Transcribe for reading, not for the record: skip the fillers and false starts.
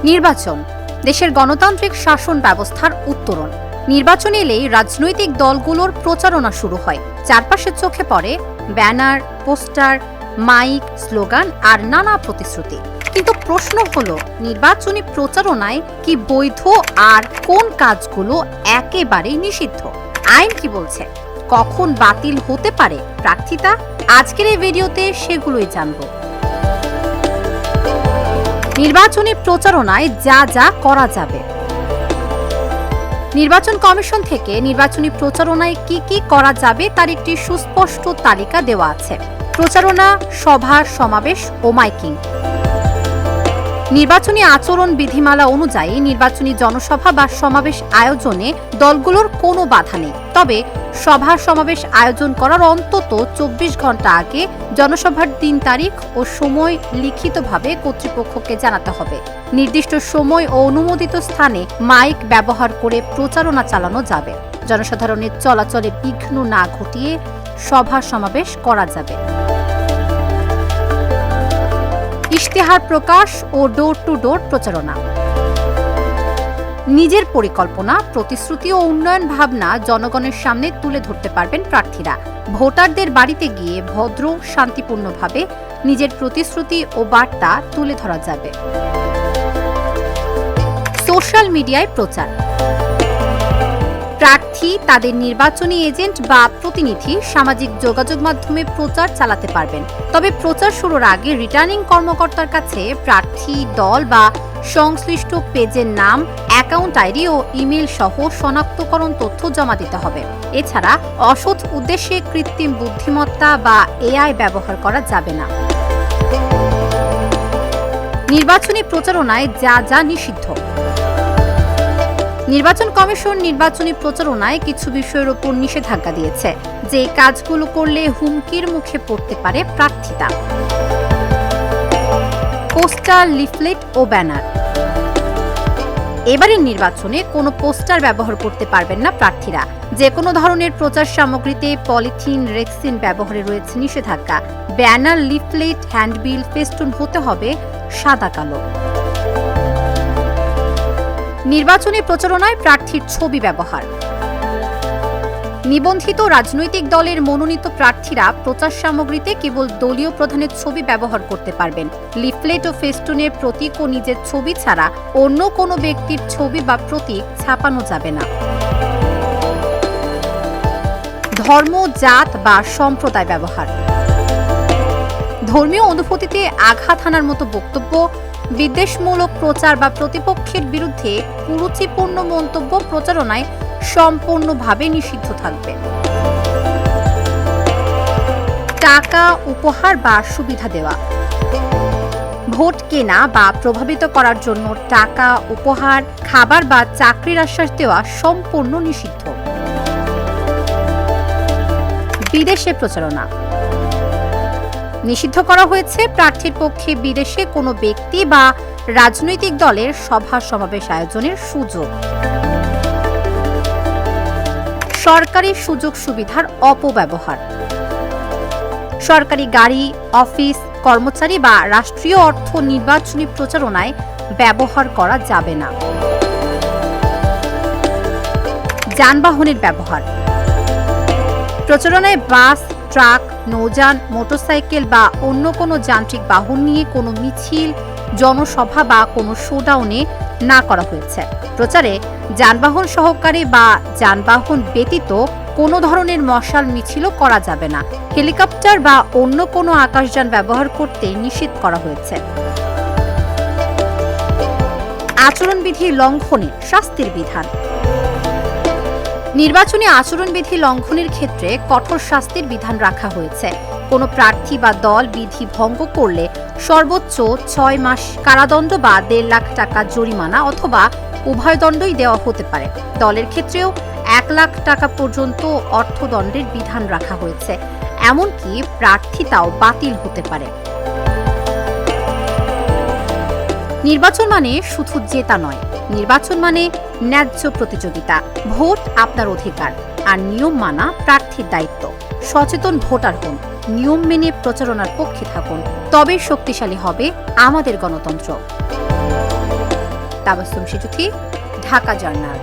নির্বাচন দেশের গণতান্ত্রিক শাসন ব্যবস্থার উত্তরণ। নির্বাচন এলেই রাজনৈতিক দলগুলোর প্রচারণা শুরু হয়। চারপাশে চোখে পড়ে ব্যানার, পোস্টার, মাইক, স্লোগান আর নানা প্রতিশ্রুতি। কিন্তু প্রশ্ন হলো, নির্বাচনী প্রচারণায় কি বৈধ আর কোন কাজগুলো একেবারেই নিষিদ্ধ? আইন কি বলছে? কখন বাতিল হতে পারে প্রার্থিতা? আজকের এই ভিডিওতে সেগুলোই জানব। নির্বাচনী প্রচারণায় যা যা করা যাবে। নির্বাচন কমিশন থেকে নির্বাচনী প্রচারণায় কি কি করা যাবে তার একটি সুস্পষ্ট তালিকা দেওয়া আছে। প্রচারণা, সভা, সমাবেশ ও মাইকিং। নির্বাচনী আচরণ বিধিমালা অনুযায়ী নির্বাচনী জনসভা বা সমাবেশ আয়োজনে দলগুলোর কোনো বাধা নেই। তবে সভা সমাবেশ আয়োজন করার অন্তত 24 ঘন্টা আগে জনসভার দিন, তারিখ ও সময় লিখিতভাবে কর্তৃপক্ষকে জানাতে হবে। নির্দিষ্ট সময় ও অনুমোদিত স্থানে মাইক ব্যবহার করে প্রচারণা চালানো যাবে। জনসাধারণের চলাচলে বিঘ্ন না ঘটিয়ে সভা সমাবেশ করা যাবে। ইশতেহার প্রকাশ ও ডোর টু ডোর প্রচারণা। নিজের পরিকল্পনা, প্রতিশ্রুতি ও উন্নয়ন ভাবনা জনগণের সামনে তুলে ধরতে পারবেন প্রার্থীরা। ভোটারদের বাড়িতে গিয়ে ভদ্র, শান্তিপূর্ণভাবে নিজের প্রতিশ্রুতি ও বার্তা তুলে ধরা যাবে। সোশ্যাল মিডিয়ায় প্রচার। প্রার্থী, তাদের নির্বাচনী এজেন্ট বা প্রতিনিধি সামাজিক যোগাযোগ মাধ্যমে প্রচার চালাতে পারবেন। তবে প্রচার শুরুর আগে রিটার্নিং কর্মকর্তার কাছে প্রার্থী, দল বা সংশ্লিষ্ট পেজের নাম, অ্যাকাউন্ট আইডি ও ইমেল সহ শনাক্তকরণ তথ্য জমা দিতে হবে। এছাড়া অসৎ উদ্দেশ্যে কৃত্রিম বুদ্ধিমত্তা বা এআই ব্যবহার করা যাবে না। নির্বাচনী প্রচারণায় যা যা নিষিদ্ধ। নির্বাচন কমিশন নির্বাচনী প্রচারণায় কিছু বিষয়ের উপর নিষেধাজ্ঞা দিয়েছে, যে কাজগুলো করলে হুমকির মুখে পড়তে পারে প্রার্থিতা। পোস্টার, লিফলেট ও ব্যানার। এবারের নির্বাচনে কোনো পোস্টার ব্যবহার করতে পারবেন না প্রার্থীরা। যে কোনো ধরনের প্রচার সামগ্রীতে পলিথিন, রেক্সিন ব্যবহারে রয়েছে নিষেধাজ্ঞা। ব্যানার, লিফলেট, হ্যান্ডবিল, ফেস্টুন হতে হবে সাদা কালো। নির্বাচনী প্রচারণায় প্রার্থীর ছবি ব্যবহার। নিবন্ধিত রাজনৈতিক দলের মনোনীত প্রার্থীরা প্রচার সামগ্রীতে কেবল দলীয় প্রধানের ছবি ব্যবহার করতে পারবেন। লিফলেট ও ফেস্টুনের প্রতীক ও নিজের ছবি ছাড়া অন্য কোনো ব্যক্তির ছবি বা প্রতীক ছাপানো যাবে না। ধর্ম, জাত বা সম্প্রদায় ব্যবহার। ধর্মীয় অনুভূতিতে আঘাত হানার মতো বক্তব্য, বিদ্বেষমূলক প্রচার বা প্রতিপক্ষের বিরুদ্ধে কুরুচিপূর্ণ মন্তব্য প্রচারণায় সম্পূর্ণভাবে নিষিদ্ধ থাকবে। টাকা, উপহার বা সুবিধা দেওয়া। ভোট কেনা বা প্রভাবিত করার জন্য টাকা, উপহার, খাবার বা চাকরির আশ্বাস দেওয়া সম্পূর্ণ নিষিদ্ধ। বিদেশে প্রচারণা। নিষিদ্ধ করা হয়েছে প্রার্থীর পক্ষে বিদেশে কোনো ব্যক্তি বা রাজনৈতিক দলের সভা সমাবেশ আয়োজনের সুযোগ। সরকারি সুযোগ সুবিধার অপব্যবহার। সরকারি গাড়ি, অফিস, কর্মচারী বা রাষ্ট্রীয় অর্থ নির্বাচনী প্রচারণায় ব্যবহার করা যাবে না। যানবাহনের ব্যবহার। প্রচারণায় বাস, ট্রাক, নৌযান, মোটরসাইকেল বা অন্য কোনো যান্ত্রিক বাহন নিয়ে কোনো মিছিল, জনসভা বা কোনো শোডাউনে না করা হয়েছে। প্রচারে যানবাহন সহকারে বা যানবাহন ব্যতীত কোনো ধরনের মশাল মিছিলও করা যাবে না। হেলিকপ্টার বা অন্য কোনো আকাশযান ব্যবহার করতে নিষেধ করা হয়েছে। আচরণবিধি লঙ্ঘনে শাস্তির বিধান। নির্বাচনী আচরণবিধি লঙ্ঘনের ক্ষেত্রে কঠোর শাস্তির বিধান রাখা হয়েছে। কোনো প্রার্থী বা দল বিধি ভঙ্গ করলে সর্বোচ্চ 6 মাস কারাদণ্ড বা 1.5 লাখ টাকা জরিমানা অথবা উভয় দণ্ডই দেওয়া হতে পারে। দলের ক্ষেত্রেও 1 লাখ টাকা পর্যন্ত অর্থদণ্ডের বিধান রাখা হয়েছে। এমনকি প্রার্থিতাও বাতিল হতে পারে। নির্বাচন মানে শুধু জেতা নয়, নির্বাচন মানে ন্যায্য প্রতিযোগিতা। ভোট আপনার অধিকার, আর নিয়ম মানা প্রার্থীর দায়িত্ব। সচেতন ভোটার হন, নিয়ম মেনে প্রচারণার পক্ষে থাকুন, তবেই শক্তিশালী হবে আমাদের গণতন্ত্র। তাবাসসুম শিজুথি, ঢাকা জার্নাল।